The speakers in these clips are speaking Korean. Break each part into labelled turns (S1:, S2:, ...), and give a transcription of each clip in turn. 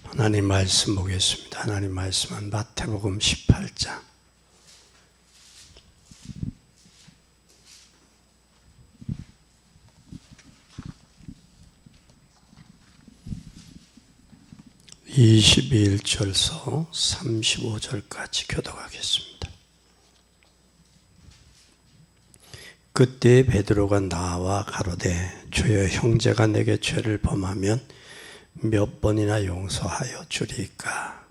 S1: 하나님 말씀 보겠습니다. 하나님 말씀은 마태복음 18장 21절서 35절까지 교독하겠습니다. 그때 베드로가 나와 가로되 주여 형제가 내게 죄를 범하면 몇 번이나 용서하여 주리까?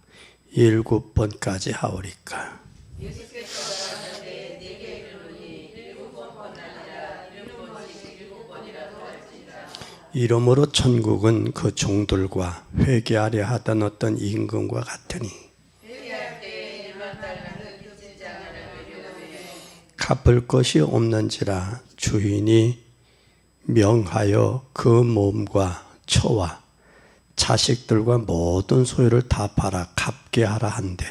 S1: 7번까지 하오리까? 이러므로 천국은 그 종들과 회개하려 하던 어떤 임금과 같으니 갚을 것이 없는지라 주인이 명하여 그 몸과 처와 자식들과 모든 소유를 다 팔아 갚게 하라 한대.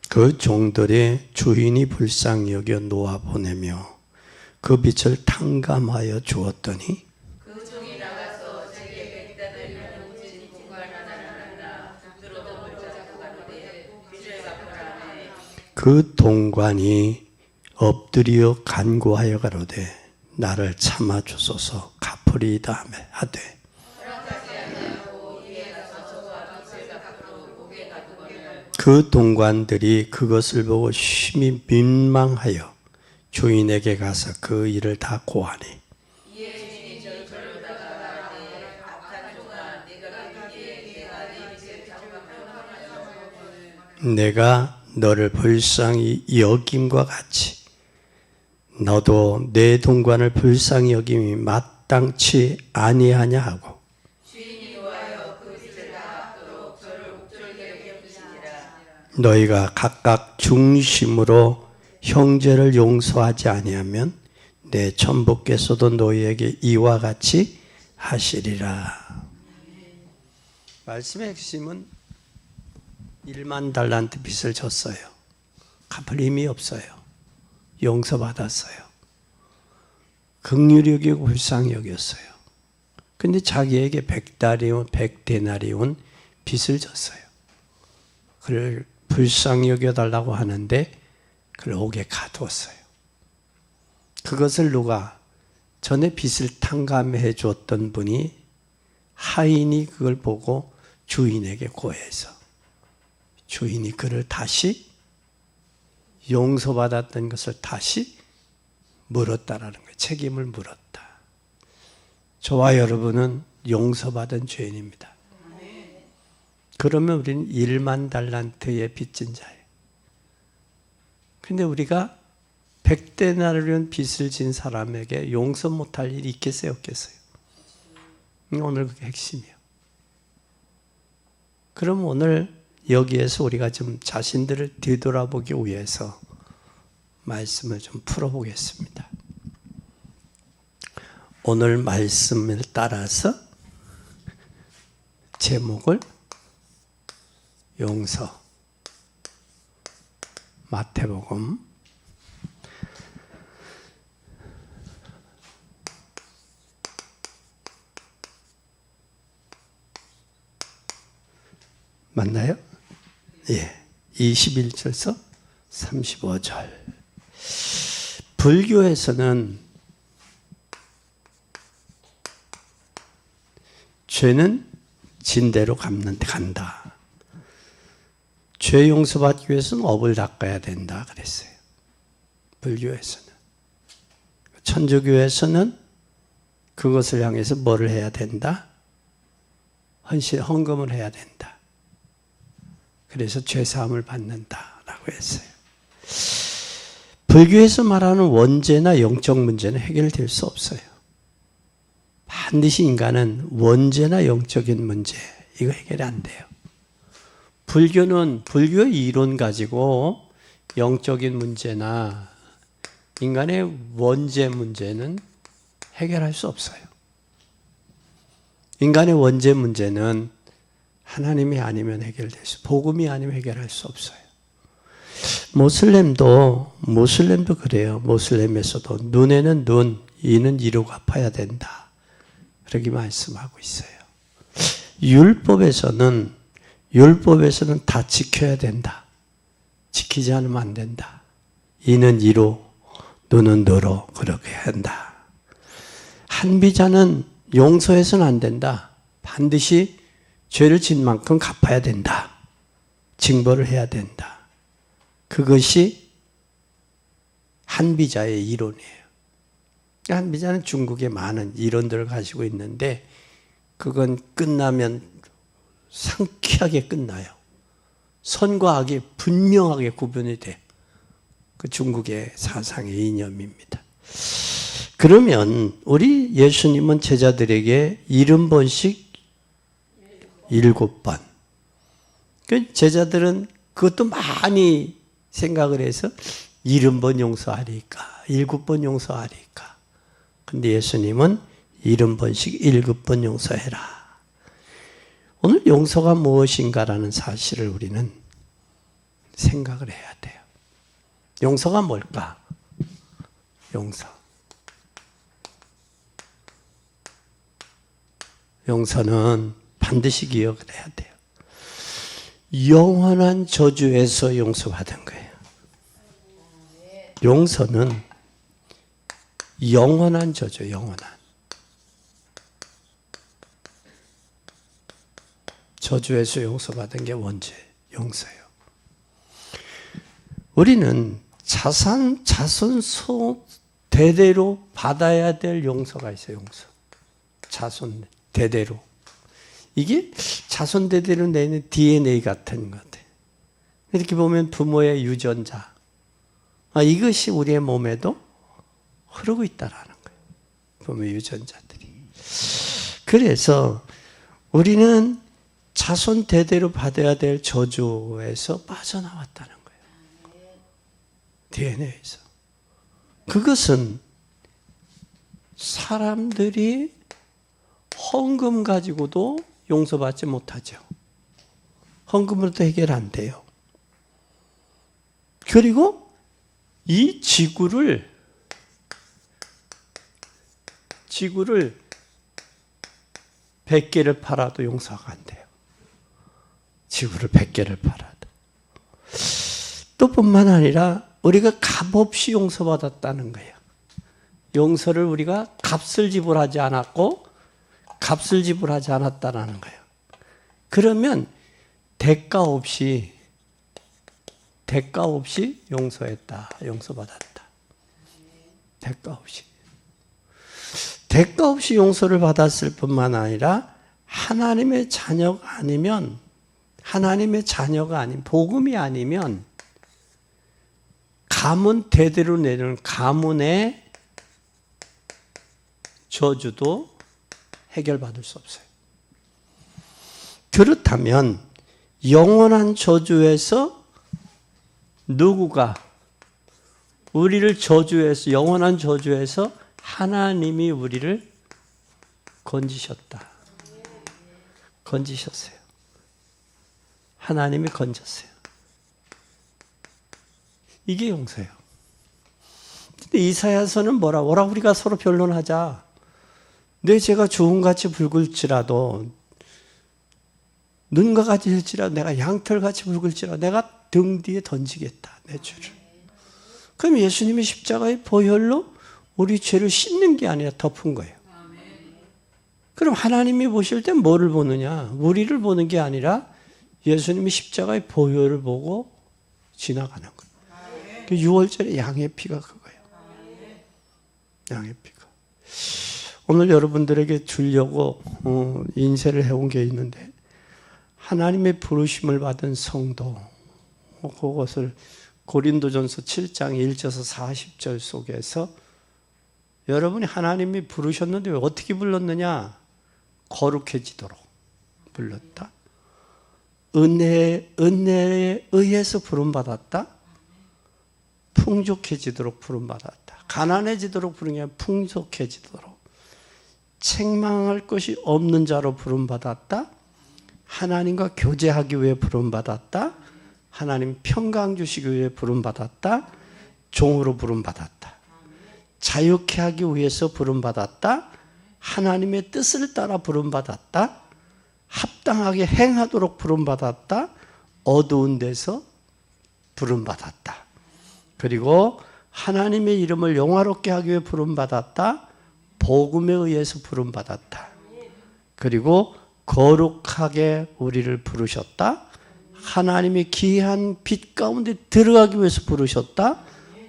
S1: 그 종들의 주인이 불쌍히 여겨 놓아 보내며 그 빛을 탕감하여 주었더니 그 동관이 엎드려 간구하여 가로되 나를 참아 주소서 갚으리이다 하되 그 동관들이 그것을 보고 심히 민망하여 주인에게 가서 그 일을 다 고하니 내가 너를 불쌍히 여김과 같이 너도 내 동관을 불쌍히 여김이 마땅치 아니하냐 하고 너희가 각각 중심으로 형제를 용서하지 아니하면 내 천부께서도 너희에게 이와 같이 하시리라. 말씀의 핵심은 1만 달란트 빚을 졌어요. 갚을 힘이 없어요. 용서받았어요. 긍휼히 여기고 불쌍히 여겼어요. 근데 자기에게 100데나리온 빚을 졌어요. 그를 불쌍히 여겨달라고 하는데 그를 옥에 가두었어요. 그것을 누가 전에 빚을 탕감해 줬던 분이 하인이 그걸 보고 주인에게 고해서 주인이 그를 다시 용서받았던 것을 다시 물었다라는 거예요. 책임을 물었다. 저와 여러분은 용서받은 죄인입니다. 그러면 우리는 1만 달란트의 빚진 자예요. 근데 우리가 100데나리온 빚을 진 사람에게 용서 못할 일이 있겠어요, 없겠어요? 오늘 그게 핵심이에요. 그럼 오늘 여기에서 우리가 좀 자신들을 뒤돌아보기 위해서 말씀을 좀 풀어보겠습니다. 오늘 말씀을 따라서 제목을 용서, 마태복음 21절에서 35절. 불교에서는 죄는 진대로 간다. 죄 용서받기 위해서는 업을 닦아야 된다 그랬어요. 불교에서는. 천주교에서는 그것을 향해서 뭐를 해야 된다? 헌금을 해야 된다. 그래서 죄사함을 받는다라고 했어요. 불교에서 말하는 원죄나 영적 문제는 해결될 수 없어요. 반드시 인간은 원죄나 영적인 문제, 이거 해결이 안 돼요. 불교는 불교의 이론 가지고 영적인 문제나 인간의 원죄 문제는 해결할 수 없어요. 인간의 원죄 문제는 하나님이 아니면 해결될 수, 복음이 아니면 해결할 수 없어요. 모슬렘도 그래요. 모슬렘에서도 눈에는 눈, 이는 이로 갚아야 된다. 그렇게 말씀하고 있어요. 율법에서는 다 지켜야 된다. 지키지 않으면 안 된다. 이는 이로, 너는 너로 그렇게 한다. 한비자는 용서해서는 안 된다. 반드시 죄를 진 만큼 갚아야 된다. 징벌을 해야 된다. 그것이 한비자의 이론이에요. 한비자는 중국에 많은 이론들을 가지고 있는데 그건 끝나면 상쾌하게 끝나요. 선과 악이 분명하게 구분이 돼. 그 중국의 사상의 이념입니다. 그러면 우리 예수님은 제자들에게 70번씩 7번. 그 제자들은 그것도 많이 생각을 해서 70번 용서하리까, 7번 용서하리까. 근데 예수님은 70번씩 7번 용서해라. 오늘 용서가 무엇인가라는 사실을 우리는 생각을 해야 돼요. 용서가 뭘까? 용서는 반드시 기억을 해야 돼요. 영원한 저주에서 용서받은 거예요. 용서는 영원한 저주, 영원한. 저주에서 용서받은 게 원죄, 용서예요. 우리는 자손 대대로 받아야 될 용서가 있어요, 용서. 자손 대대로. 이게 자손 대대로 내는 DNA 같은 것 같아요. 이렇게 보면 부모의 유전자. 이것이 우리의 몸에도 흐르고 있다라는 거예요. 부모의 유전자들이. 그래서 우리는 자손 대대로 받아야 될 저주에서 빠져나왔다는 거예요. DNA에서. 그것은 사람들이 헌금 가지고도 용서받지 못하죠. 헌금으로도 해결 안 돼요. 그리고 이 지구를 100개를 팔아도 용서가 안 돼요. 지구를 100개를 팔아도. 또 뿐만 아니라 우리가 값없이 용서받았다는 거예요. 용서를 우리가 값을 지불하지 않았고 값을 지불하지 않았다는 거예요. 그러면 대가 없이 용서했다. 용서받았다. 대가 없이. 대가 없이 용서를 받았을 뿐만 아니라 하나님의 자녀가 아니면 복음이 아니면 가문 대대로 내는 가문의 저주도 해결받을 수 없어요. 그렇다면 영원한 저주에서 누구가 우리를 저주해서 영원한 저주에서 하나님이 우리를 건지셨다. 건지셨어요. 하나님이 건졌어요. 이게 용서예요. 근데 이사야서는 뭐라 우리가 서로 변론하자. 내 죄가 주홍같이 붉을지라도 눈과 같이 할지라도 내가 양털같이 붉을지라도 내가 등 뒤에 던지겠다. 내 죄를. 그럼 예수님이 십자가의 보혈로 우리 죄를 씻는 게 아니라 덮은 거예요. 그럼 하나님이 보실 때 뭐를 보느냐? 우리를 보는 게 아니라 예수님이 십자가의 보혈을 보고 지나가는 거예요. 그 6월절에 양의 피가 그거예요. 양의 피가. 오늘 여러분들에게 주려고 인쇄를 해온 게 있는데 하나님의 부르심을 받은 성도 그것을 고린도전서 7장 1절에서 40절 속에서 여러분이 하나님이 부르셨는데 왜 어떻게 불렀느냐? 거룩해지도록 불렀다. 은혜에 의해서 부름받았다. 풍족해지도록 부름받았다. 가난해지도록 부른 게 아니라 풍족해지도록. 책망할 것이 없는 자로 부름받았다. 하나님과 교제하기 위해 부름받았다. 하나님 평강 주시기 위해 부름받았다. 종으로 부름받았다. 자유케 하기 위해서 부름받았다. 하나님의 뜻을 따라 부름받았다. 합당하게 행하도록 부름받았다. 어두운 데서 부름받았다. 그리고 하나님의 이름을 영화롭게 하기 위해 부름받았다. 복음에 의해서 부름받았다. 그리고 거룩하게 우리를 부르셨다. 하나님의 귀한 빛 가운데 들어가기 위해서 부르셨다.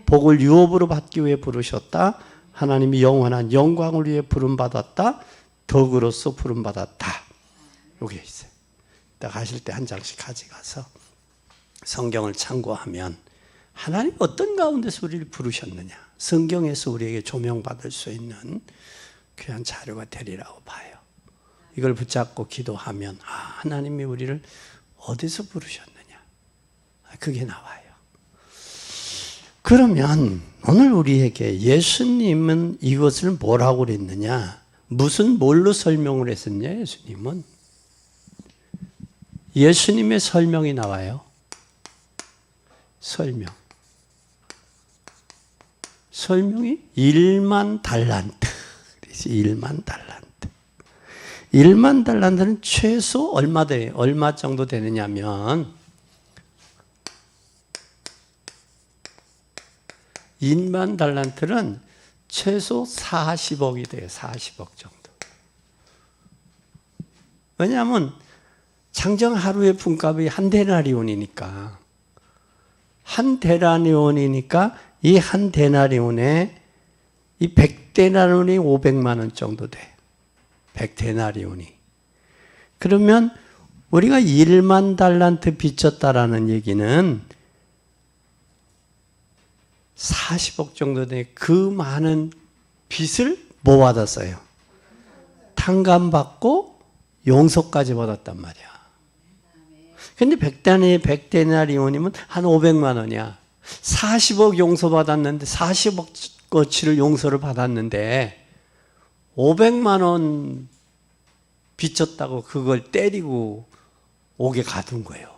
S1: 복을 유업으로 받기 위해 부르셨다. 하나님이 영원한 영광을 위해 부름받았다. 덕으로서 부름받았다. 여기 있어요. 딱 하실 때 한 장씩 가져가서 성경을 참고하면 하나님 어떤 가운데서 우리를 부르셨느냐, 성경에서 우리에게 조명받을 수 있는 귀한 자료가 되리라고 봐요. 이걸 붙잡고 기도하면 하나님이 우리를 어디서 부르셨느냐, 그게 나와요. 그러면 오늘 우리에게 예수님은 이것을 뭐라고 그랬느냐, 뭘로 설명을 했었냐. 예수님의 설명이 나와요. 설명이 1만 달란트. 1만 달란트. 1만 달란트는 최소 얼마 정도 되느냐면 1만 달란트는 최소 40억이 돼요. 40억 정도. 왜냐하면 장정 하루의 분값이 한 데나리온이니까 이 한 데나리온에 이 100데나리온이 500만 원 정도 돼. 100데나리온이. 그러면 우리가 1만 달란트 빚졌다라는 얘기는 40억 정도 돼. 그 많은 빚을 뭐 받았어요? 탕감받고 용서까지 받았단 말이야. 근데 100데나리온이면 한 500만 원이야. 40억 용서받았는데 40억어치를 용서를 받았는데 500만 원 빚졌다고 그걸 때리고 옥에 가둔 거예요.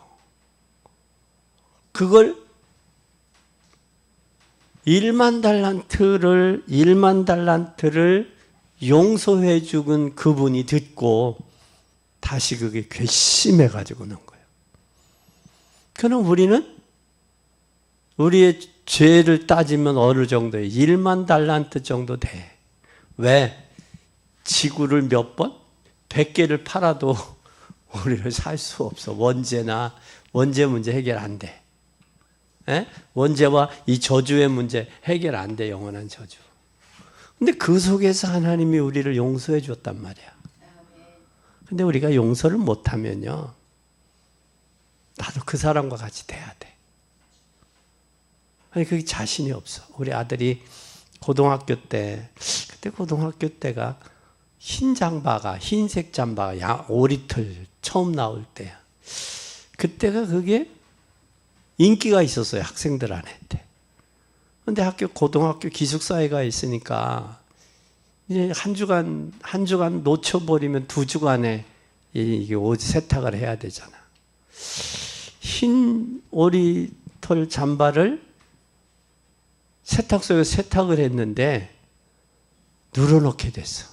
S1: 그걸 1만 달란트를 용서해 죽은 그분이 듣고 다시 그게 괘씸해 가지고 는 거예요. 그럼 우리는 우리의 죄를 따지면 어느 정도예요? 1만 달란트 정도 돼. 왜? 지구를 몇 번? 100개를 팔아도 우리를 살 수 없어. 원죄 문제 해결 안 돼. 에? 원죄와 이 저주의 문제 해결 안 돼. 영원한 저주. 근데 그 속에서 하나님이 우리를 용서해 줬단 말이야. 근데 우리가 용서를 못하면요, 나도 그 사람과 같이 돼야 돼. 아니, 그게 자신이 없어. 우리 아들이 그때 고등학교 때가 흰색 잠바가 5리틀 처음 나올 때야. 그때가 그게 인기가 있었어요. 학생들 안에. 근데 고등학교 기숙사에가 있으니까 이제 한 주간 놓쳐버리면 2주간에 이게 옷 세탁을 해야 되잖아. 흰 5리털 잠바를 세탁소에 세탁을 했는데 늘어놓게 됐어.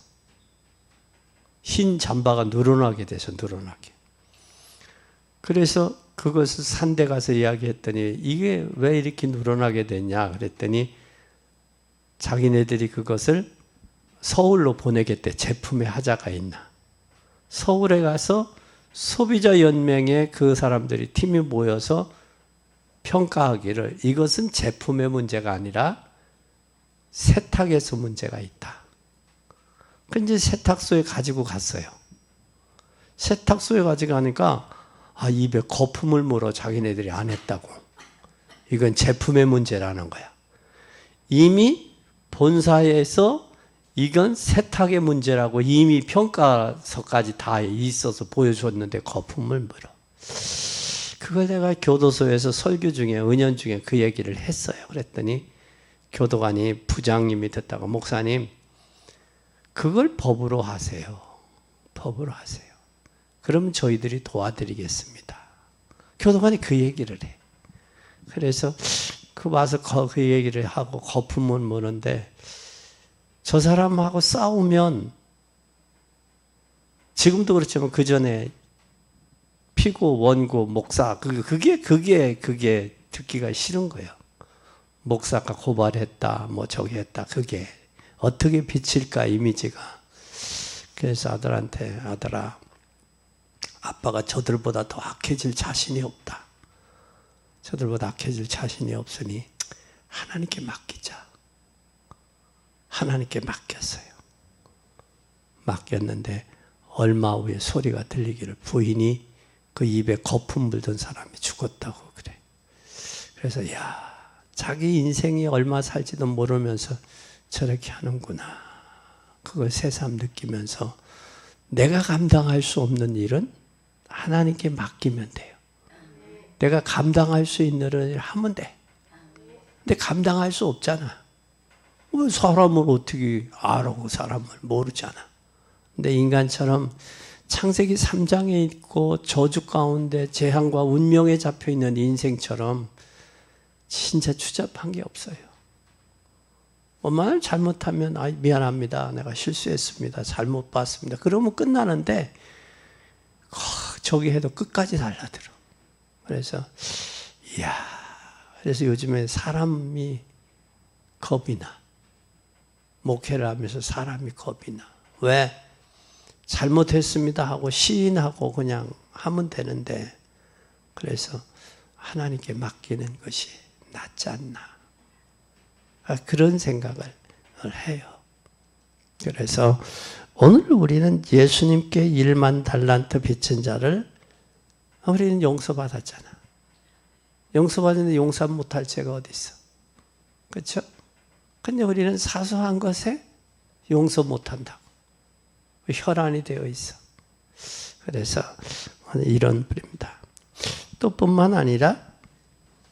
S1: 흰 잠바가 늘어나게 돼서 늘어나게. 그래서 그것을 산 데 가서 이야기했더니 이게 왜 이렇게 늘어나게 됐냐 그랬더니 자기네들이 그것을 서울로 보내겠대. 제품의 하자가 있나. 서울에 가서 소비자 연맹에 그 사람들이 팀이 모여서 평가하기를 이것은 제품의 문제가 아니라 세탁에서 문제가 있다. 그런데 세탁소에 가지고 갔어요. 세탁소에 가지고 가니까 입에 거품을 물어 자기네들이 안 했다고. 이건 제품의 문제라는 거야. 이미 본사에서 이건 세탁의 문제라고 이미 평가서까지 다 있어서 보여줬는데 거품을 물어. 그걸 내가 교도소에서 설교 중에 은연 중에 그 얘기를 했어요. 그랬더니 교도관이 부장님이 듣다가 목사님 그걸 법으로 하세요. 법으로 하세요. 그럼 저희들이 도와드리겠습니다. 교도관이 그 얘기를 해. 그래서 와서 그 얘기를 하고 거품을 무는데 저 사람하고 싸우면 지금도 그렇지만 그 전에 피고 원고 목사 그게 듣기가 싫은 거예요. 목사가 고발했다, 뭐 저기 했다. 그게 어떻게 비칠까 이미지가. 그래서 아들한테 아들아, 아빠가 저들보다 더 악해질 자신이 없다. 저들보다 악해질 자신이 없으니 하나님께 맡기자. 하나님께 맡겼어요. 맡겼는데 얼마 후에 소리가 들리기를 부인이 그 입에 거품 물던 사람이 죽었다고 그래. 그래서 야, 자기 인생이 얼마 살지도 모르면서 저렇게 하는구나. 그걸 새삼 느끼면서 내가 감당할 수 없는 일은 하나님께 맡기면 돼요. 내가 감당할 수 있는 일을 하면 돼. 근데 감당할 수 없잖아. 사람을 어떻게 알아? 사람을 모르잖아. 근데 인간처럼 창세기 3장에 있고 저주 가운데 재앙과 운명에 잡혀있는 인생처럼 진짜 추잡한 게 없어요. 엄마는 잘못하면 미안합니다. 내가 실수했습니다. 잘못 봤습니다. 그러면 끝나는데 저기 해도 끝까지 달라들어. 그래서 그래서 요즘에 사람이 겁이 나. 목회를 하면서 사람이 겁이 나. 왜? 잘못했습니다 하고 시인하고 그냥 하면 되는데, 그래서 하나님께 맡기는 것이 낫지 않나. 그런 생각을 해요. 그래서 오늘 우리는 예수님께 1만 달란트 빚진 자를 우리는 용서받았잖아. 용서받았는데 용서 못할 죄가 어디 있어? 그렇죠? 근데 우리는 사소한 것에 용서 못한다고. 혈안이 되어 있어. 그래서 이런 분입니다. 또 뿐만 아니라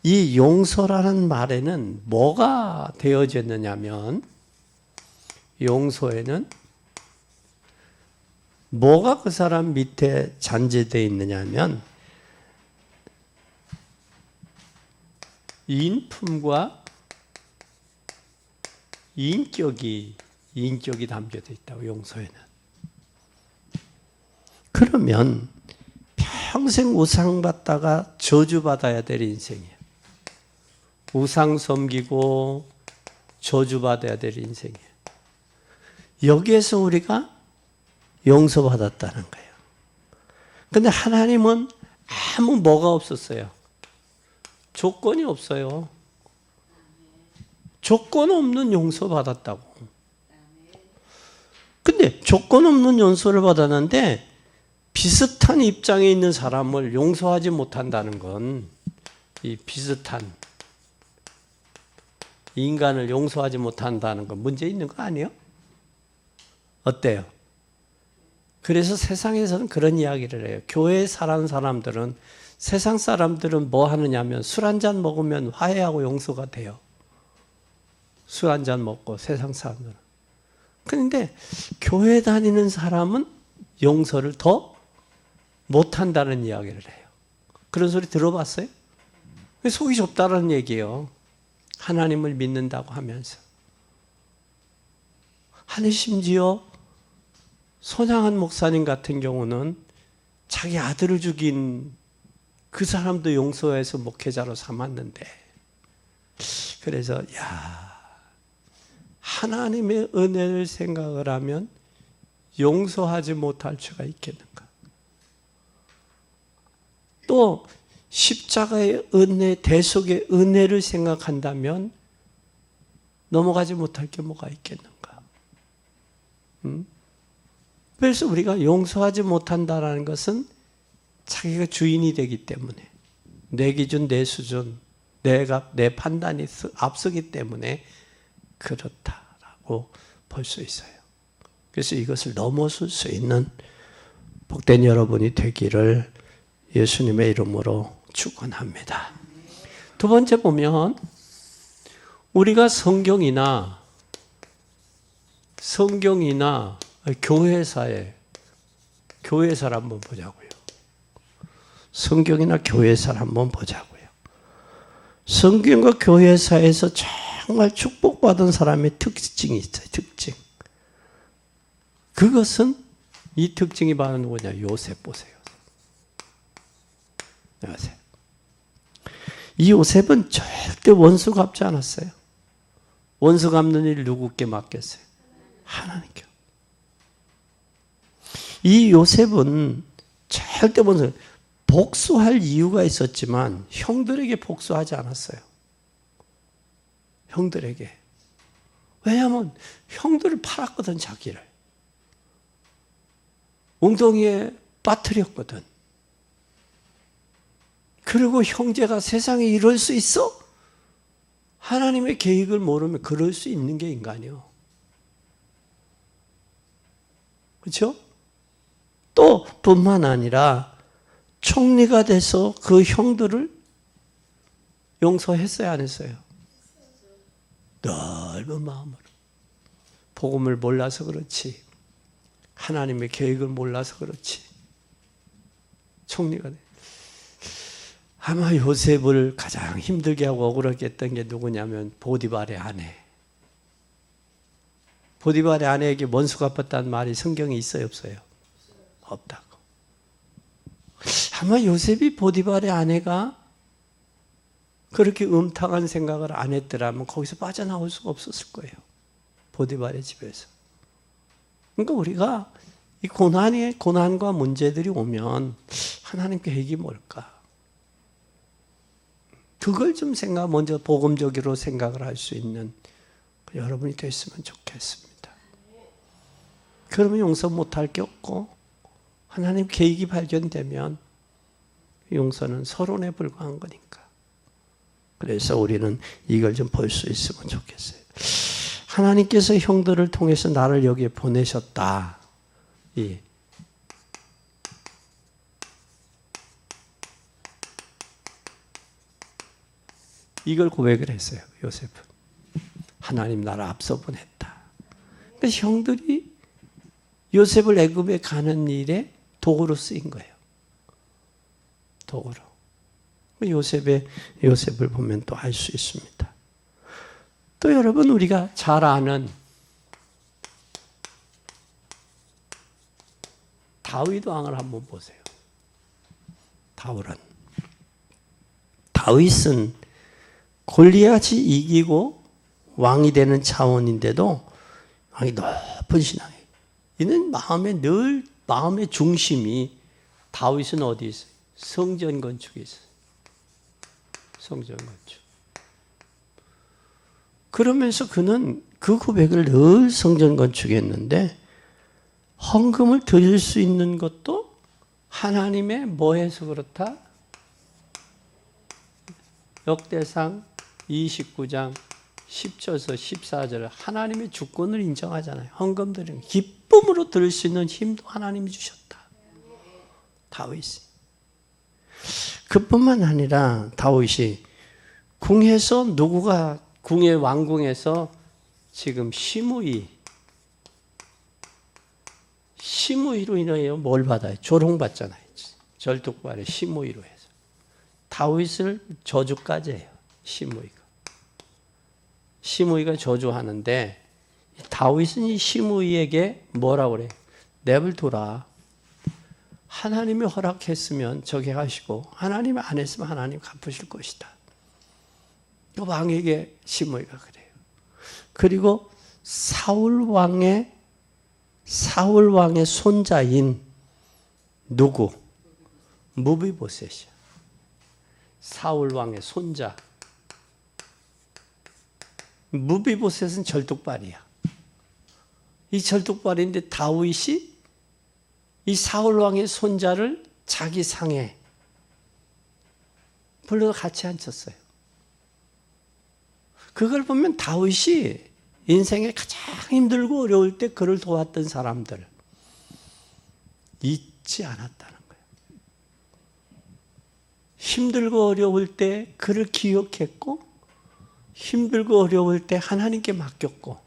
S1: 이 용서라는 말에는 뭐가 되어졌느냐면, 용서에는 뭐가 그 사람 밑에 잔재되어 있느냐면 인품과 인격이 담겨져 있다고. 용서에는. 그러면 평생 우상 받다가 저주받아야 될 인생이에요. 우상 섬기고 저주받아야 될 인생이에요. 여기에서 우리가 용서받았다는 거예요. 근데 하나님은 아무 뭐가 없었어요. 조건이 없어요. 조건 없는 용서받았다고. 근데 조건 없는 용서를 받았는데 비슷한 입장에 있는 사람을 용서하지 못한다는 건, 이 비슷한 인간을 용서하지 못한다는 건 문제 있는 거 아니에요? 어때요? 그래서 세상에서는 그런 이야기를 해요. 교회에 사는 사람들은, 세상 사람들은 뭐 하느냐면 술 한잔 먹으면 화해하고 용서가 돼요. 술 한잔 먹고 세상 사람들은. 그런데 교회 다니는 사람은 용서를 더 못한다는 이야기를 해요. 그런 소리 들어봤어요? 속이 좁다는 얘기예요. 하나님을 믿는다고 하면서. 아니 심지어 손양한 목사님 같은 경우는 자기 아들을 죽인 그 사람도 용서해서 목회자로 삼았는데, 그래서 하나님의 은혜를 생각을 하면 용서하지 못할 죄가 있겠는가. 또 십자가의 은혜, 대속의 은혜를 생각한다면 넘어가지 못할 게 뭐가 있겠는가. 그래서 우리가 용서하지 못한다는 것은 자기가 주인이 되기 때문에, 내 기준, 내 수준, 내 판단이 앞서기 때문에 그렇다라고 볼 수 있어요. 그래서 이것을 넘어설 수 있는 복된 여러분이 되기를 예수님의 이름으로 축원합니다. 두 번째 보면, 우리가 성경이나 교회사를 한번 보자고요. 성경이나 교회사를 한번 보자고요. 성경과 교회사에서 정말 축복받은 사람의 특징이 있어요. 특징. 그것은 이 특징이 바로 누구냐? 요셉 보세요. 요셉. 이 요셉은 절대 원수 갚지 않았어요. 원수 갚는 일 누구께 맡겼어요? 하나님께. 이 요셉은 절대 원수, 복수할 이유가 있었지만 형들에게 복수하지 않았어요. 형들에게. 왜냐하면 형들을 팔았거든, 자기를. 웅덩이에 빠뜨렸거든. 그리고 형제가 세상에 이럴 수 있어? 하나님의 계획을 모르면 그럴 수 있는 게 인간이요. 그렇죠? 또 뿐만 아니라 총리가 돼서 그 형들을 용서했어요, 안 했어요? 넓은 마음으로. 복음을 몰라서 그렇지, 하나님의 계획을 몰라서 그렇지, 총리가 돼. 아마 요셉을 가장 힘들게 하고 억울하게 했던 게 누구냐면 보디발의 아내. 보디발의 아내에게 원수 갚았다는 말이 성경에 있어요, 없어요? 없다고. 아마 요셉이 보디발의 아내가 그렇게 음탕한 생각을 안 했더라면 거기서 빠져나올 수가 없었을 거예요. 보디발의 집에서. 그러니까 우리가 이 고난과 문제들이 오면 하나님 계획이 뭘까? 그걸 좀 먼저 복음적으로 생각을 할 수 있는 여러분이 됐으면 좋겠습니다. 그러면 용서 못할 게 없고 하나님 계획이 발견되면 용서는 서론에 불과한 거니까. 그래서 우리는 이걸 좀 볼 수 있으면 좋겠어요. 하나님께서 형들을 통해서 나를 여기에 보내셨다. 이걸 고백을 했어요, 요셉은. 하나님 나를 앞서 보냈다. 그러니까 형들이 요셉을 애굽에 가는 일에 도구로 쓰인 거예요. 도구로. 요셉을 보면 또 알 수 있습니다. 또 여러분, 우리가 잘 아는 다윗 왕을 한번 보세요. 다윗은 골리앗이 이기고 왕이 되는 차원인데도 왕이 높은 신앙이에요. 이는 마음의 중심이 다윗은 어디 있어요? 성전 건축에 있어요. 성전 건축. 그러면서 그는 그 고백을 늘 성전 건축에 했는데 헌금을 드릴 수 있는 것도 하나님의 뭐해서 그렇다? 역대상 29장 10절에서 14절 하나님의 주권을 인정하잖아요. 헌금 드리는 기쁨으로 드릴 수 있는 힘도 하나님이 주셨다. 다윗이. 그뿐만 아니라 다윗이 궁의 왕궁에서 지금 시므이로 인하여 뭘 받아요? 조롱받잖아요. 절뚝발에 시므이로 해서. 다윗을 저주까지 해요. 시므이가 저주하는데 다윗은 이 시므이에게 뭐라고 그래요? 내버려둬라. 하나님이 허락했으면 저게 하시고 하나님이 안 했으면 하나님 갚으실 것이다. 그 왕에게 시므이가 그래요. 그리고 사울 왕의 손자인 누구? 무비보셋이야. 사울 왕의 손자. 무비보셋은 절뚝발이야. 이 절뚝발인데 다윗이 이 사울 왕의 손자를 자기 상에 불러서 같이 앉혔어요. 그걸 보면 다윗이 인생에 가장 힘들고 어려울 때 그를 도왔던 사람들 잊지 않았다는 거예요. 힘들고 어려울 때 그를 기억했고 힘들고 어려울 때 하나님께 맡겼고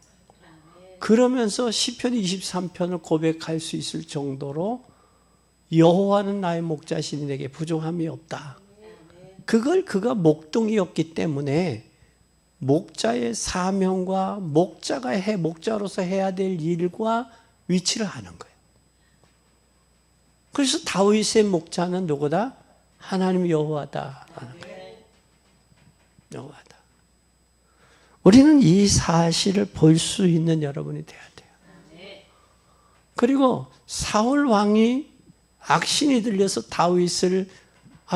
S1: 그러면서 시편 23편을 고백할 수 있을 정도로 여호와는 나의 목자시니 내게 부족함이 없다. 그걸 그가 목동이었기 때문에 목자의 사명과 목자로서 해야 될 일과 위치를 아는 거예요. 그래서 다윗의 목자는 누구다? 하나님 여호와다 하는 거예요. 여호와다. 우리는 이 사실을 볼 수 있는 여러분이 돼야 돼요. 그리고 사울 왕이 악신이 들려서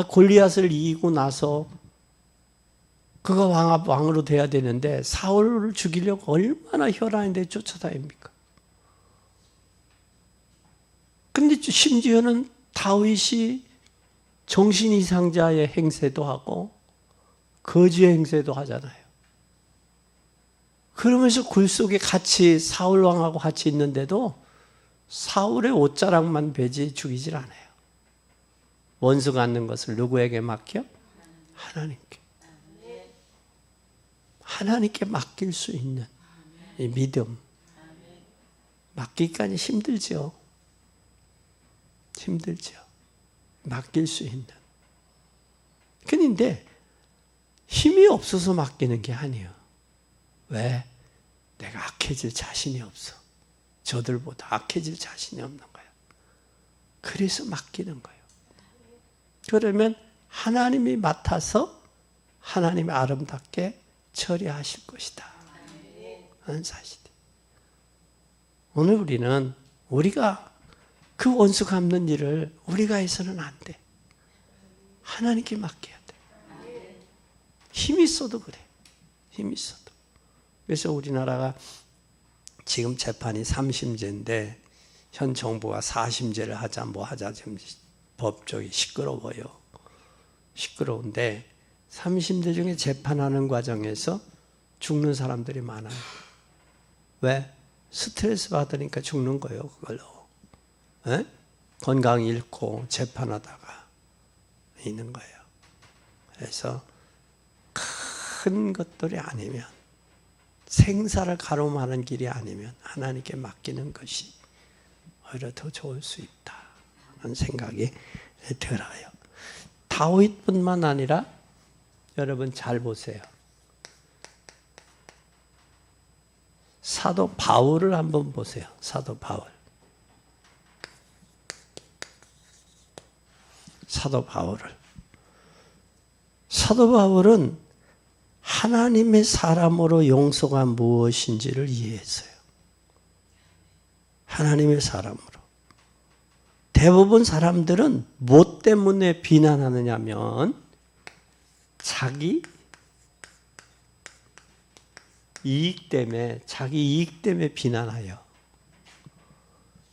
S1: 골리앗을 이기고 나서 그가 왕으로 돼야 되는데 사울을 죽이려고 얼마나 혈안인데 쫓아다닙니까? 근데 심지어는 다윗이 정신 이상자의 행세도 하고 거지의 행세도 하잖아요. 그러면서 굴 속에 같이 사울 왕하고 같이 있는데도 사울의 옷자락만 베지 죽이질 않아요. 원수 갖는 것을 누구에게 맡겨? 하나님께. 하나님께 맡길 수 있는 이 믿음. 맡기기까지 힘들죠. 힘들죠. 맡길 수 있는. 그런데 힘이 없어서 맡기는 게 아니에요. 왜? 내가 악해질 자신이 없어. 저들보다 악해질 자신이 없는 거예요. 그래서 맡기는 거예요. 그러면 하나님이 맡아서 하나님이 아름답게 처리하실 것이다 하는 사실이. 오늘 우리가 그 원수 갚는 일을 우리가 해서는 안 돼. 하나님께 맡겨야 돼. 힘이 있어도 그래. 힘이 있어도. 그래서 우리나라가 지금 재판이 3심제인데 현 정부가 4심제를 하자 지금 법적이 시끄러워요. 시끄러운데 3심제 중에 재판하는 과정에서 죽는 사람들이 많아요. 왜? 스트레스 받으니까 죽는 거예요. 그걸로. 에? 건강 잃고 재판하다가 있는 거예요. 그래서 큰 것들이 아니면 생사를 가로막는 길이 아니면 하나님께 맡기는 것이 오히려 더 좋을 수 있다 하는 생각이 들어요. 다윗뿐만 아니라 여러분 잘 보세요. 사도 바울을 한번 보세요. 사도 바울. 사도 바울은 하나님의 사람으로 용서가 무엇인지를 이해했어요. 하나님의 사람으로. 대부분 사람들은 뭐 때문에 비난하느냐면 자기 이익 때문에 비난해요.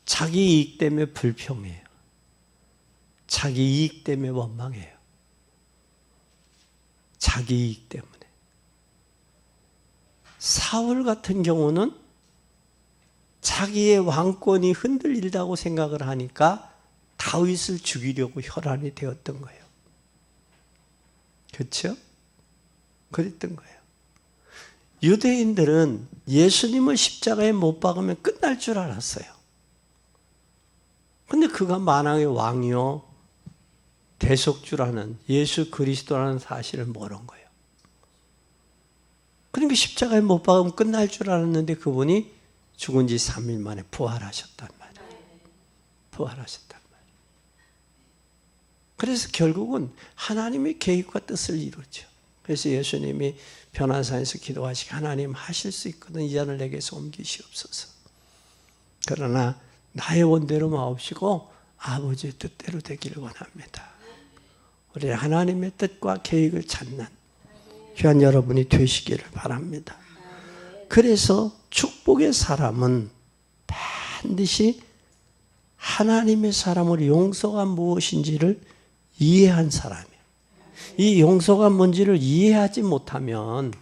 S1: 자기 이익 때문에 불평해요. 자기 이익 때문에 원망해요. 자기 이익 때문에. 사울 같은 경우는 자기의 왕권이 흔들린다고 생각을 하니까 다윗을 죽이려고 혈안이 되었던 거예요. 그렇죠? 그랬던 거예요. 유대인들은 예수님을 십자가에 못 박으면 끝날 줄 알았어요. 근데 그가 만왕의 왕이요 대속주라는 예수 그리스도라는 사실을 모른 거예요. 그러니까 십자가에 못 박으면 끝날 줄 알았는데 그분이 죽은 지 3일 만에 부활하셨단 말이에요. 부활하셨단 말이에요. 그래서 결국은 하나님의 계획과 뜻을 이루죠. 그래서 예수님이 변화산에서 기도하시기 하나님 하실 수 있거든 이 잔을 내게서 옮기시옵소서. 그러나 나의 원대로 마옵시고 아버지의 뜻대로 되기를 원합니다. 우리 하나님의 뜻과 계획을 찾는 귀한 여러분이 되시기를 바랍니다. 그래서 축복의 사람은 반드시 하나님의 사람으로 용서가 무엇인지를 이해한 사람이에요. 이 용서가 뭔지를 이해하지 못하면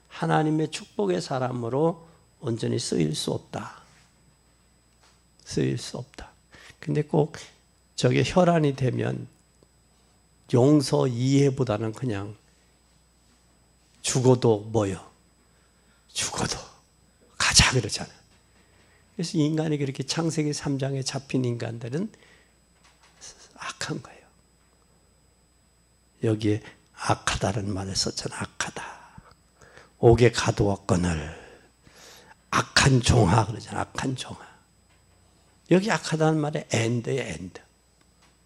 S1: 하나님의 축복의 사람으로 온전히 쓰일 수 없다. 쓰일 수 없다. 근데 꼭 저게 혈안이 되면 용서 이해보다는 그냥 죽어도 죽어도 가자 그러잖아요. 그래서 인간이 그렇게 창세기 3장에 잡힌 인간들은 악한 거예요. 여기에 악하다는 말을 썼잖아요. 악하다. 옥에 가두었거늘 악한 종아 그러잖아. 악한 종아. 여기 악하다는 말에 엔드예요. 엔드.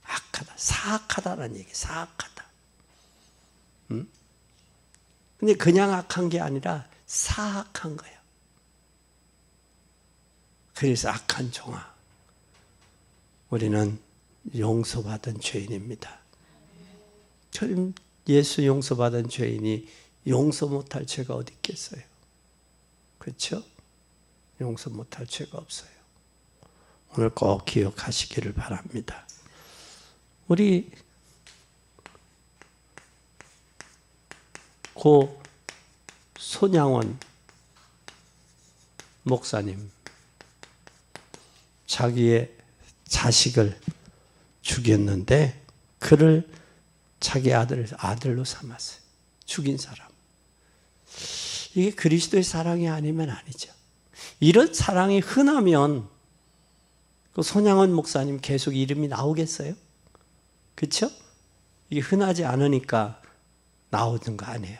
S1: 악하다. 사악하다라는 얘기. 사악하다. 응? 근데 그냥 악한 게 아니라 사악한 거예요. 그래서 악한 종아. 우리는 용서받은 죄인입니다. 예수 용서받은 죄인이 용서 못할 죄가 어디 있겠어요? 그렇죠? 용서 못할 죄가 없어요. 오늘 꼭 기억하시기를 바랍니다. 우리 고 손양원 목사님 자기의 자식을 죽였는데 그를 자기 아들로 삼았어요. 죽인 사람. 이게 그리스도의 사랑이 아니면 아니죠. 이런 사랑이 흔하면 그 손양원 목사님 계속 이름이 나오겠어요? 그렇죠? 이게 흔하지 않으니까 나오는 거 아니에요.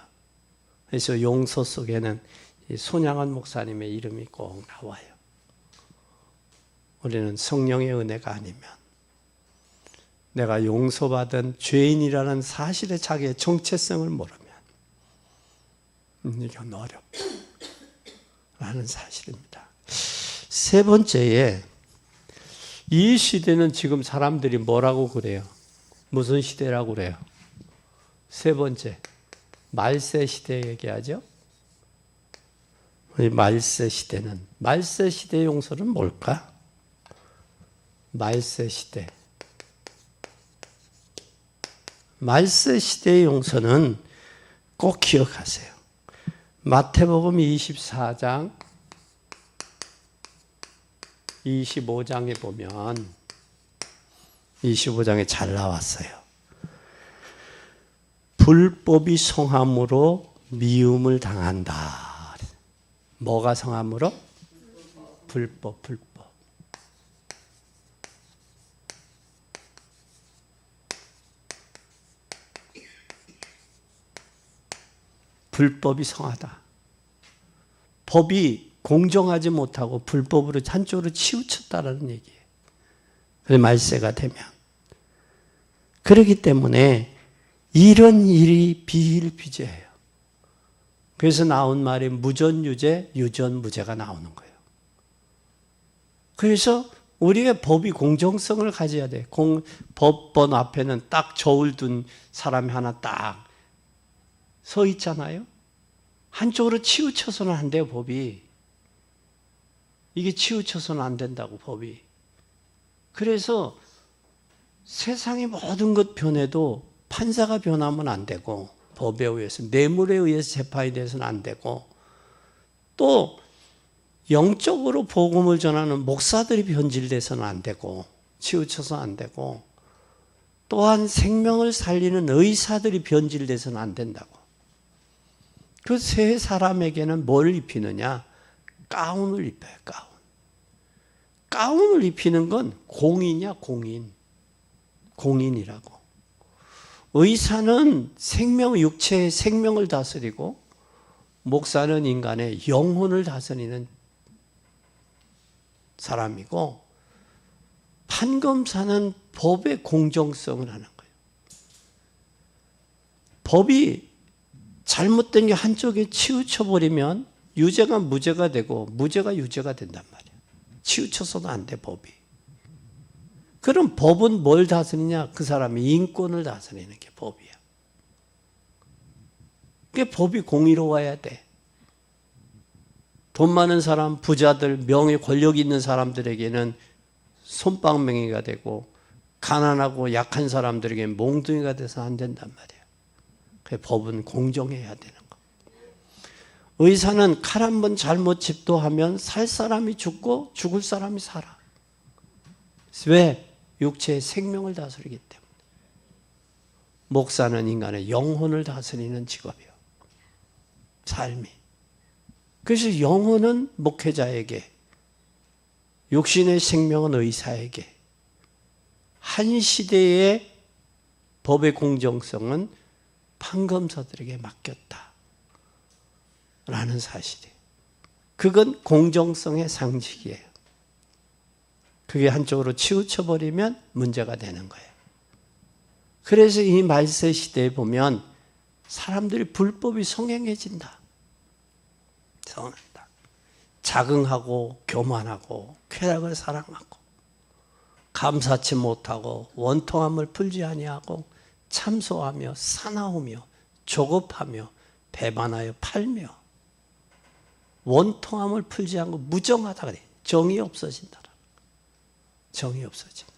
S1: 그래서 용서 속에는 손양원 목사님의 이름이 꼭 나와요. 우리는 성령의 은혜가 아니면 내가 용서받은 죄인이라는 사실에 자기의 정체성을 모르면 이건 어렵다 라는 사실입니다. 세 번째에 이 시대는 지금 사람들이 뭐라고 그래요? 무슨 시대라고 그래요? 세 번째 말세 시대 얘기하죠? 이 말세 시대는 말세 시대의 용서는 뭘까? 말세 시대. 말세 시대의 용서는 꼭 기억하세요. 마태복음 24장 25장에 보면 25장에 잘 나왔어요. 불법이 성함으로 미움을 당한다. 뭐가 성함으로? 불법. 불법이 성하다. 법이 공정하지 못하고 불법으로 한쪽으로 치우쳤다라는 얘기예요. 그래서 말세가 되면. 그렇기 때문에 이런 일이 비일비재해요. 그래서 나온 말이 무전유죄, 유전무죄가 나오는 거예요. 그래서 우리의 법이 공정성을 가져야 돼. 법본 앞에는 딱 저울 둔 사람이 하나 딱 서 있잖아요. 한쪽으로 치우쳐서는 안 돼요, 법이. 이게 치우쳐서는 안 된다고, 법이. 그래서 세상의 모든 것 변해도 판사가 변하면 안 되고, 법에 의해서, 뇌물에 의해서 재판이 돼서는 안 되고, 또 영적으로 복음을 전하는 목사들이 변질돼서는 안 되고, 치우쳐서 안 되고, 또한 생명을 살리는 의사들이 변질돼서는 안 된다고. 그 세 사람에게는 뭘 입히느냐? 가운을 입혀요, 가운. 가운을 입히는 건 공인이야, 공인. 공인이라고. 의사는 육체의 생명을 다스리고, 목사는 인간의 영혼을 다스리는 사람이고, 판검사는 법의 공정성을 하는 거예요. 법이 잘못된 게 한쪽에 치우쳐버리면 유죄가 무죄가 되고 무죄가 유죄가 된단 말이야. 치우쳐서도 안 돼, 법이. 그럼 법은 뭘 다스리냐? 그 사람의 인권을 다스리는 게 법이야. 그게 법이 공의로워야 돼. 돈 많은 사람, 부자들, 명예, 권력 있는 사람들에게는 솜방망이가 되고 가난하고 약한 사람들에게 몽둥이가 돼서 안 된단 말이야. 그 법은 공정해야 되는 거. 의사는 칼 한 번 잘못 집도하면 살 사람이 죽고 죽을 사람이 살아. 왜? 육체의 생명을 다스리기 때문에. 목사는 인간의 영혼을 다스리는 직업이에요. 삶이. 그래서 영혼은 목회자에게, 육신의 생명은 의사에게, 한 시대의 법의 공정성은 판검사들에게 맡겼다. 라는 사실이에요. 그건 공정성의 상징이에요. 그게 한쪽으로 치우쳐버리면 문제가 되는 거예요. 그래서 이 말세 시대에 보면 사람들이 불법이 성행해진다. 성한다. 자긍하고 교만하고 쾌락을 사랑하고 감사치 못하고 원통함을 풀지 아니하고 참소하며 사나우며 조급하며 배반하여 팔며 원통함을 풀지 않고 무정하다 그래. 정이 없어진다. 정이 없어진다.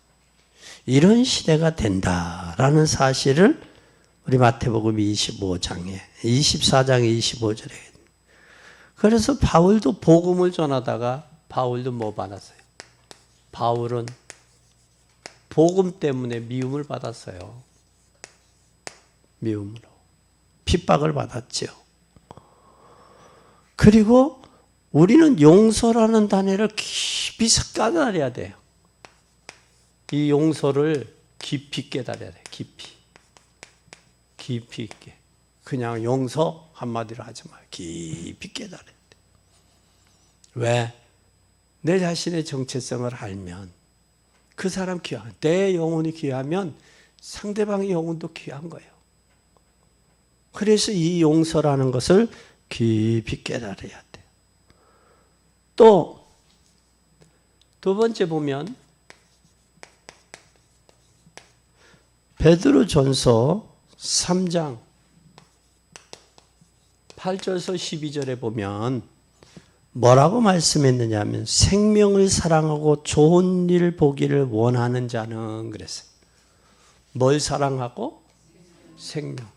S1: 이런 시대가 된다라는 사실을 우리 마태복음 24장 25절에. 그래서 바울도 복음을 전하다가 바울도 뭐 받았어요? 바울은 복음 때문에 미움을 받았어요. 미움으로. 핍박을 받았죠. 그리고 우리는 용서라는 단어를 깊이 깨달아야 돼요. 이 용서를 깊이 깨달아야 돼요. 깊이 있게. 그냥 용서 한마디로 하지 말고 깊이 깨달아야 돼. 왜? 내 자신의 정체성을 알면 그 사람 귀한, 내 영혼이 귀하면 상대방의 영혼도 귀한 거예요. 그래서 이 용서라는 것을 깊이 깨달아야 돼요. 또 두 번째 보면 베드로전서 3장 8절에서 12절에 보면 뭐라고 말씀했느냐 하면 생명을 사랑하고 좋은 일 보기를 원하는 자는 그랬어요. 뭘 사랑하고? 생명.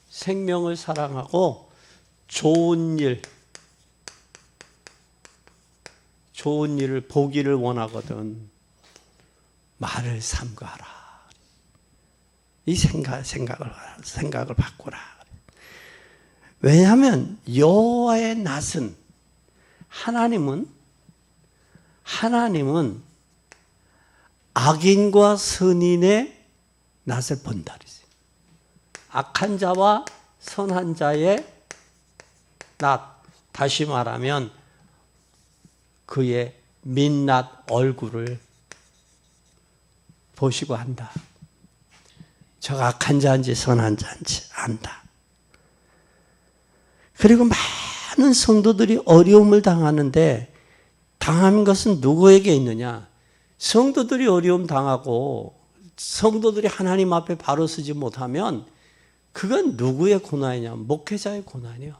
S1: 생명을 사랑하고 좋은 일을 보기를 원하거든 말을 삼가하라. 이 생각을 바꾸라. 왜냐하면 여호와의 낯은 하나님은 악인과 선인의 낯을 본다. 악한 자와 선한 자의 낯, 다시 말하면 그의 민낯 얼굴을 보시고 한다. 저가 악한 자인지 선한 자인지 안다. 그리고 많은 성도들이 어려움을 당하는데 당한 것은 누구에게 있느냐? 성도들이 어려움 당하고 성도들이 하나님 앞에 바로 서지 못하면 그건 누구의 고난이냐? 목회자의 고난이요.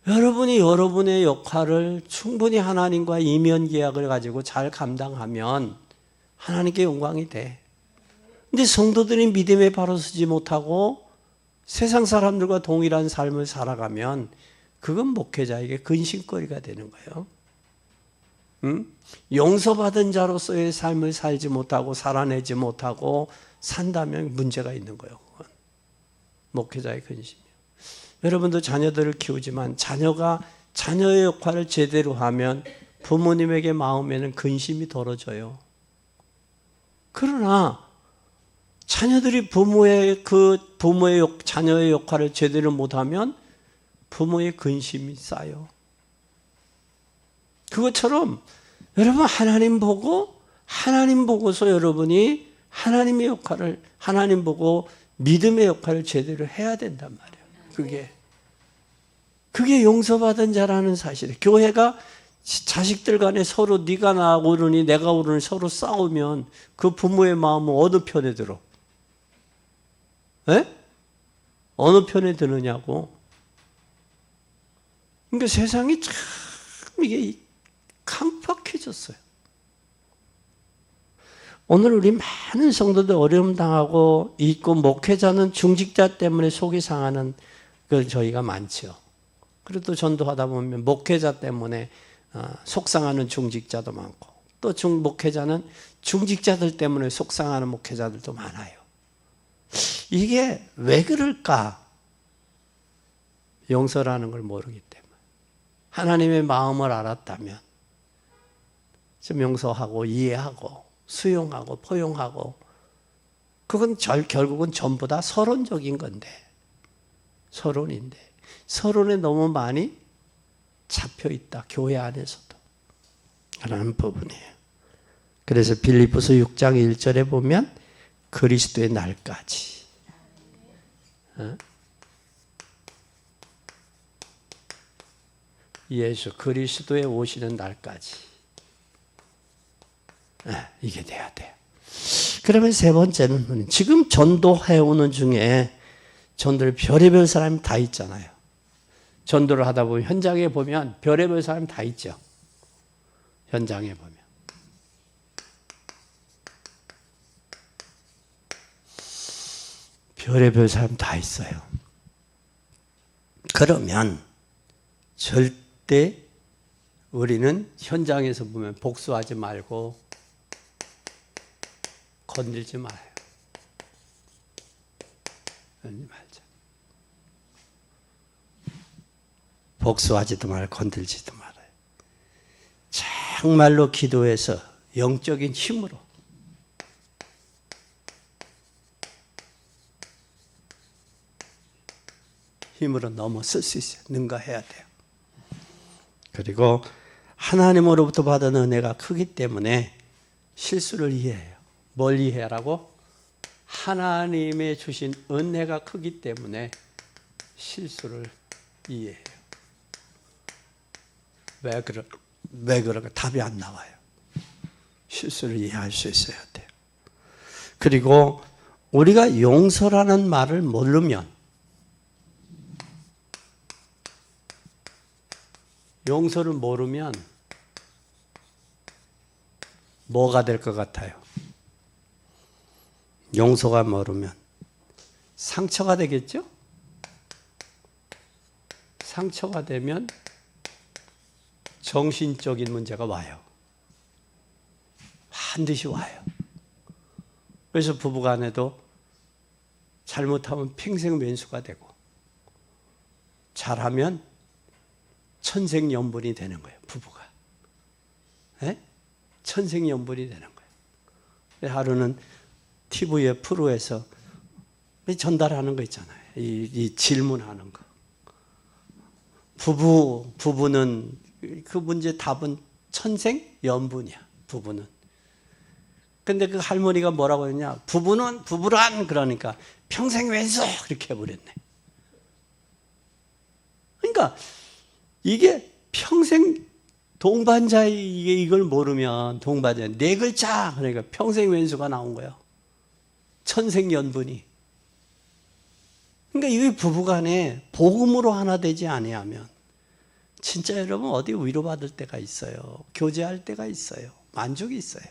S1: 여러분이 여러분의 역할을 충분히 하나님과 이면 계약을 가지고 잘 감당하면 하나님께 영광이 돼. 근데 성도들이 믿음에 바로 서지 못하고 세상 사람들과 동일한 삶을 살아가면 그건 목회자에게 근심거리가 되는 거예요. 용서받은 자로서의 삶을 살지 못하고 살아내지 못하고 산다면 문제가 있는 거예요. 그건. 목회자의 근심이에요. 여러분도 자녀들을 키우지만 자녀의 역할을 제대로 하면 부모님에게 마음에는 근심이 덜어져요. 그러나 자녀들이 자녀의 역할을 제대로 못하면 부모의 근심이 쌓여. 그것처럼 여러분 하나님 보고서 여러분이 하나님의 역할을 하나님 보고 믿음의 역할을 제대로 해야 된단 말이에요. 그게 용서받은 자라는 사실이에요. 교회가 자식들 간에 서로 네가 나 오르니 내가 오르니 서로 싸우면 그 부모의 마음은 어느 편에 들어? 에? 어느 편에 드느냐고. 그러니까 세상이 참 이게 깜빡해졌어요. 오늘 우리 많은 성도들 어려움 당하고 있고 목회자는 중직자 때문에 속이 상하는 그 저희가 많죠. 그리고 또 전도하다 보면 목회자 때문에 속상하는 중직자도 많고 또 목회자는 중직자들 때문에 속상하는 목회자들도 많아요. 이게 왜 그럴까? 용서라는 걸 모르기 때문에. 하나님의 마음을 알았다면 좀 용서하고 이해하고 수용하고 포용하고 그건 결국은 전부 다 서론적인 건데 서론인데 서론에 너무 많이 잡혀 있다. 교회 안에서도. 라는 부분이에요. 그래서 빌립보서 6장 1절에 보면 그리스도의 날까지. 예수 그리스도의 오시는 날까지. 이게 돼야 돼요. 그러면 세 번째는 지금 전도해오는 중에 전도를 별의별 사람이 다 있잖아요. 전도를 하다 보면 현장에 보면 별의별 사람이 다 있죠. 현장에 보면. 별의별 사람 다 있어요. 그러면 절대 우리는 현장에서 보면 복수하지 말고 건들지 마요. 건들지 말자. 복수하지도 말고 건들지도 말아요. 정말로 기도해서 영적인 힘으로 넘어설 수 있어요. 능가해야 돼요. 그리고 하나님으로부터 받은 은혜가 크기 때문에 실수를 이해해요. 뭘 이해하라고? 하나님의 주신 은혜가 크기 때문에 실수를 이해해요. 왜 그럴까? 답이 안 나와요. 실수를 이해할 수 있어야 돼요. 그리고 우리가 용서라는 말을 모르면 용서를 모르면 뭐가 될 것 같아요? 용서가 모르면 상처가 되겠죠? 상처가 되면 정신적인 문제가 와요. 반드시 와요. 그래서 부부간에도 잘못하면 평생 왼수가 되고 잘하면 천생연분이 되는 거예요. 부부가. 네? 천생연분이 되는 거예요. 하루는 TV의 프로에서 전달하는 거 있잖아요. 이 질문하는 거. 부부는 그 문제 답은 천생연분이야. 부부는. 근데 그 할머니가 뭐라고 했냐? 부부란 그러니까 평생 왼수 그렇게 해버렸네. 그러니까 이게 평생 동반자에게 이걸 모르면 동반자 네 글자 그러니까 평생 왼수가 나온 거예요. 천생연분이. 그러니까 이 부부간에 복음으로 하나 되지 아니하면 진짜 여러분 어디 위로받을 때가 있어요. 교제할 때가 있어요. 만족이 있어요.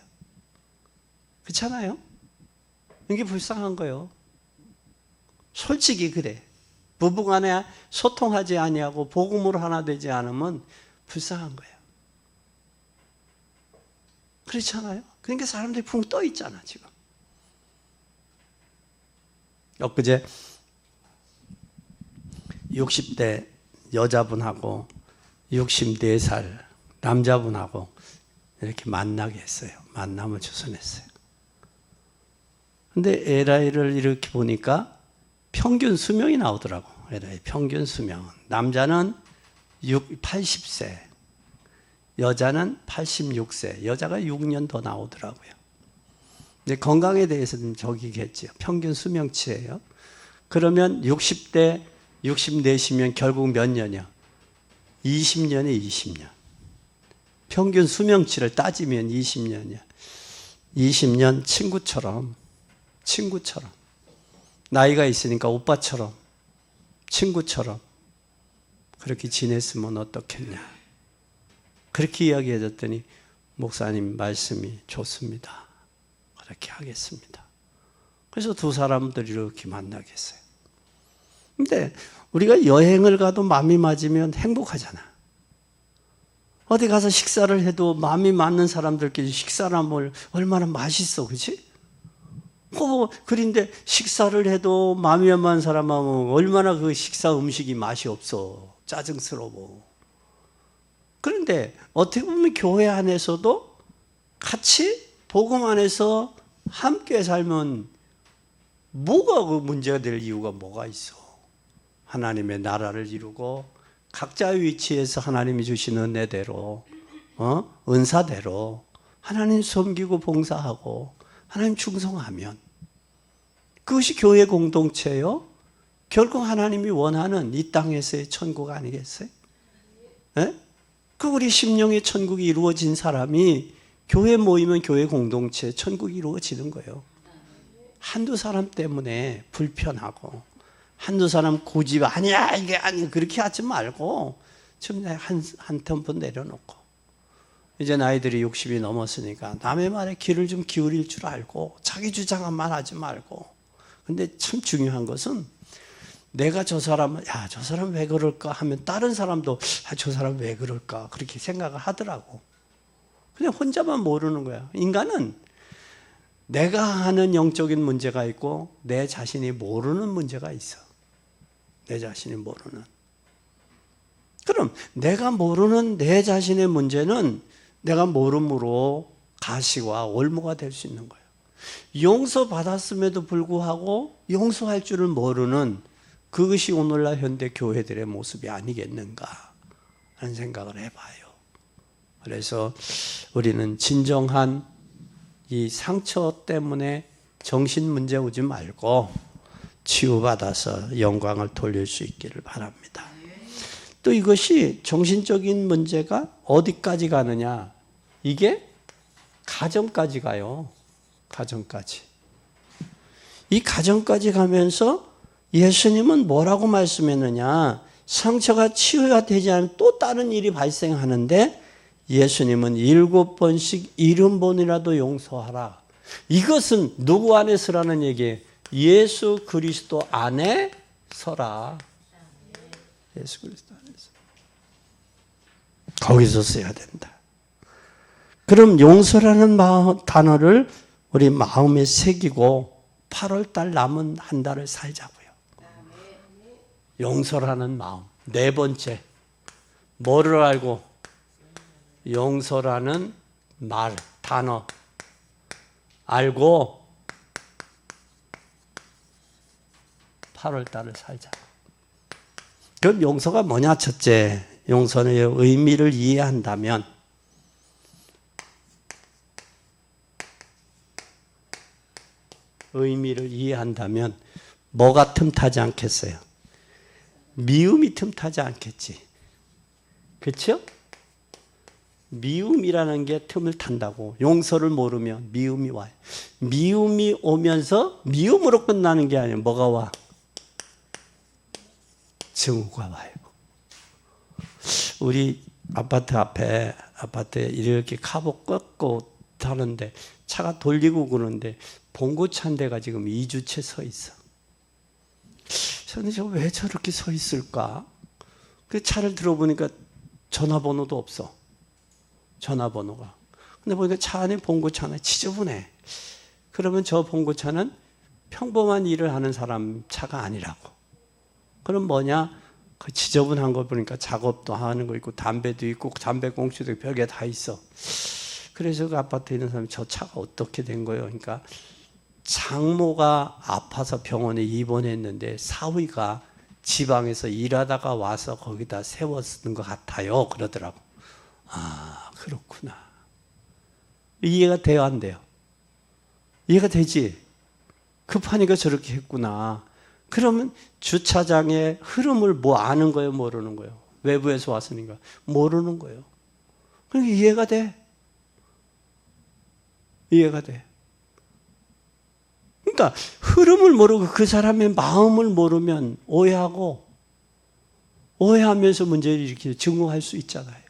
S1: 그렇잖아요? 이게 불쌍한 거예요. 솔직히 그래. 부부간에 소통하지 아니하고 복음으로 하나 되지 않으면 불쌍한 거예요. 그렇잖아요? 그러니까 사람들이 붕 떠 있잖아 지금. 엊그제 60대 여자분하고 64살 남자분하고 이렇게 만나게 했어요. 만남을 주선했어요. 근데 LI를 이렇게 보니까 평균 수명이 나오더라고. LI 평균 수명은. 남자는 80세, 여자는 86세, 여자가 6년 더 나오더라고요. 근데 건강에 대해서는 저기겠죠. 평균 수명치예요. 그러면 60대, 64시면 결국 몇 년이요? 20년에 20년. 평균 수명치를 따지면 20년이야. 20년 친구처럼 나이가 있으니까 오빠처럼 친구처럼 그렇게 지냈으면 어떻겠냐. 그렇게 이야기해줬더니 목사님 말씀이 좋습니다. 그렇게 하겠습니다. 그래서 두 사람들이 이렇게 만나겠어요. 근데 우리가 여행을 가도 마음이 맞으면 행복하잖아. 어디 가서 식사를 해도 마음이 맞는 사람들끼리 식사를 하면 얼마나 맛있어, 그렇지? 그런데 식사를 해도 마음이 안 맞는 사람하면 얼마나 그 식사 음식이 맛이 없어. 짜증스러워. 그런데 어떻게 보면 교회 안에서도 같이 복음 안에서 함께 살면 뭐가 그 문제가 될 이유가 뭐가 있어? 하나님의 나라를 이루고 각자의 위치에서 하나님이 주신 은혜대로 은사대로 하나님 섬기고 봉사하고 하나님 충성하면 그것이 교회 공동체요. 결국 하나님이 원하는 이 땅에서의 천국 아니겠어요? 네? 그 우리 심령의 천국이 이루어진 사람이 교회 모이면 교회 공동체 천국이 이루어지는 거예요. 한두 사람 때문에 불편하고 한두 사람 고집 아니야 이게 아니 그렇게 하지 말고 좀 한 템포 내려놓고 이제 나이들이 60이 넘었으니까 남의 말에 귀를 좀 기울일 줄 알고 자기 주장만 하지 말고 근데 참 중요한 것은 내가 저 사람 왜 그럴까 하면 다른 사람도 저 사람 왜 그럴까 그렇게 생각을 하더라고. 그냥 혼자만 모르는 거야. 인간은 내가 하는 영적인 문제가 있고 내 자신이 모르는 문제가 있어. 내 자신이 모르는. 그럼 내가 모르는 내 자신의 문제는 내가 모름으로 가시와 올무가 될 수 있는 거예요. 용서받았음에도 불구하고 용서할 줄을 모르는 그것이 오늘날 현대 교회들의 모습이 아니겠는가 하는 생각을 해봐요. 그래서 우리는 진정한 이 상처 때문에 정신 문제 오지 말고 치유받아서 영광을 돌릴 수 있기를 바랍니다. 또 이것이 정신적인 문제가 어디까지 가느냐? 이게 가정까지 가요. 가정까지. 이 가정까지 가면서 예수님은 뭐라고 말씀했느냐? 상처가 치유가 되지 않으면 또 다른 일이 발생하는데 예수님은 7번씩 70번이라도 용서하라. 이것은 누구 안에 서라는 얘기예요? 예수 그리스도 안에 서라. 예수 그리스도 안에서. 거기서 써야 된다. 그럼 용서라는 단어를 우리 마음에 새기고 8월달 남은 한 달을 살자고요. 용서라는 마음. 네 번째. 뭐를 알고? 용서라는 말, 단어 알고 8월달을 살자. 그럼 용서가 뭐냐? 첫째, 용서의 의미를 이해한다면 뭐가 틈타지 않겠어요? 미움이 틈타지 않겠지. 그렇죠? 미움이라는 게 틈을 탄다고. 용서를 모르면 미움이 와요. 미움이 오면서 미움으로 끝나는 게 아니에요. 뭐가 와? 증오가 와요. 우리 아파트에 이렇게 카보 꺾고 타는데 차가 돌리고 그러는데 봉고차 한 대가 지금 2주째 서 있어. 저는 왜 저렇게 서 있을까? 그 차를 들어보니까 전화번호도 없어. 전화번호가. 근데 보니까 차 안에 봉고차 하나 지저분해. 그러면 저 봉고차는 평범한 일을 하는 사람 차가 아니라고. 그럼 뭐냐? 그 지저분한 거 보니까 작업도 하는 거 있고 담배도 있고 담배 꽁초도 별게 다 있어. 그래서 그 아파트에 있는 사람이 저 차가 어떻게 된 거예요? 그러니까 장모가 아파서 병원에 입원했는데 사위가 지방에서 일하다가 와서 거기다 세웠는 것 같아요. 그러더라고. 아, 그렇구나. 이해가 돼요, 안 돼요? 이해가 되지? 급하니까 저렇게 했구나. 그러면 주차장의 흐름을 뭐 아는 거예요, 모르는 거예요? 외부에서 왔으니까 모르는 거예요. 그러니까 이해가 돼. 이해가 돼. 그러니까 흐름을 모르고 그 사람의 마음을 모르면 오해하면서 문제를 일으키고 증오할 수 있잖아요.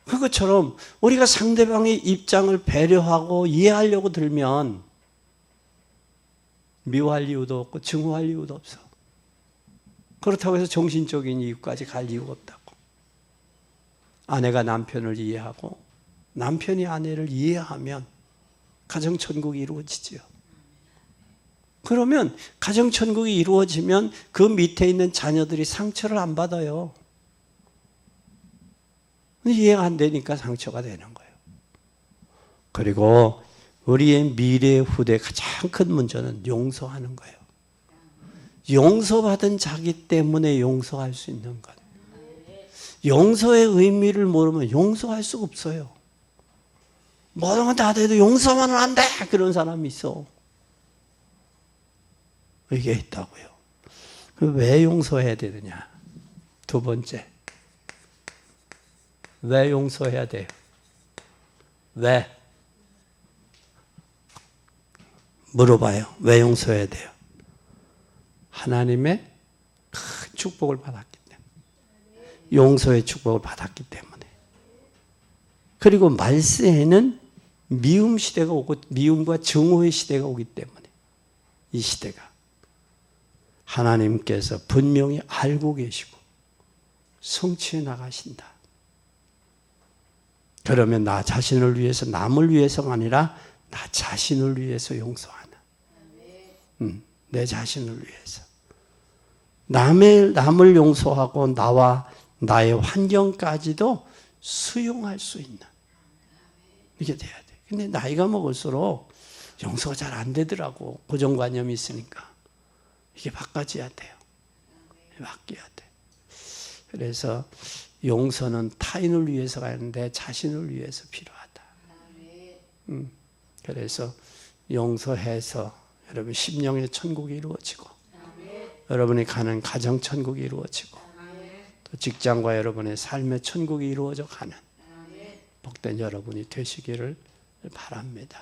S1: 그것처럼 우리가 상대방의 입장을 배려하고 이해하려고 들면 미워할 이유도 없고 증오할 이유도 없어. 그렇다고 해서 정신적인 이유까지 갈 이유가 없다고. 아내가 남편을 이해하고 남편이 아내를 이해하면 가정천국이 이루어지죠. 그러면 가정천국이 이루어지면 그 밑에 있는 자녀들이 상처를 안 받아요. 이해가 안 되니까 상처가 되는 거예요. 그리고 우리의 미래 후대 가장 큰 문제는 용서하는 거예요. 용서받은 자기 때문에 용서할 수 있는 것. 용서의 의미를 모르면 용서할 수가 없어요. 모든 건 다 돼도 용서만은 안 돼! 그런 사람이 있어. 이게 있다고요. 왜 용서해야 되느냐? 두 번째. 왜 용서해야 돼요? 왜? 물어봐요. 왜 용서해야 돼요? 하나님의 큰 축복을 받았기 때문에. 용서의 축복을 받았기 때문에. 그리고 말세에는 미움 시대가 오고 미움과 증오의 시대가 오기 때문에 이 시대가 하나님께서 분명히 알고 계시고 성취해 나가신다. 그러면 나 자신을 위해서 남을 위해서가 아니라 나 자신을 위해서 용서하는 내 자신을 위해서 남을 용서하고 나와 나의 환경까지도 수용할 수 있는 이게 돼야 돼. 근데 나이가 먹을수록 용서가 잘 안 되더라고. 고정관념이 있으니까. 이게 바꿔져야 돼요. 바뀌어야 돼. 그래서 용서는 타인을 위해서가 아닌데 자신을 위해서 필요하다. 그래서 용서해서 여러분 심령의 천국이 이루어지고 여러분이 가는 가정 천국이 이루어지고 또 직장과 여러분의 삶의 천국이 이루어져 가는 복된 여러분이 되시기를 바랍니다.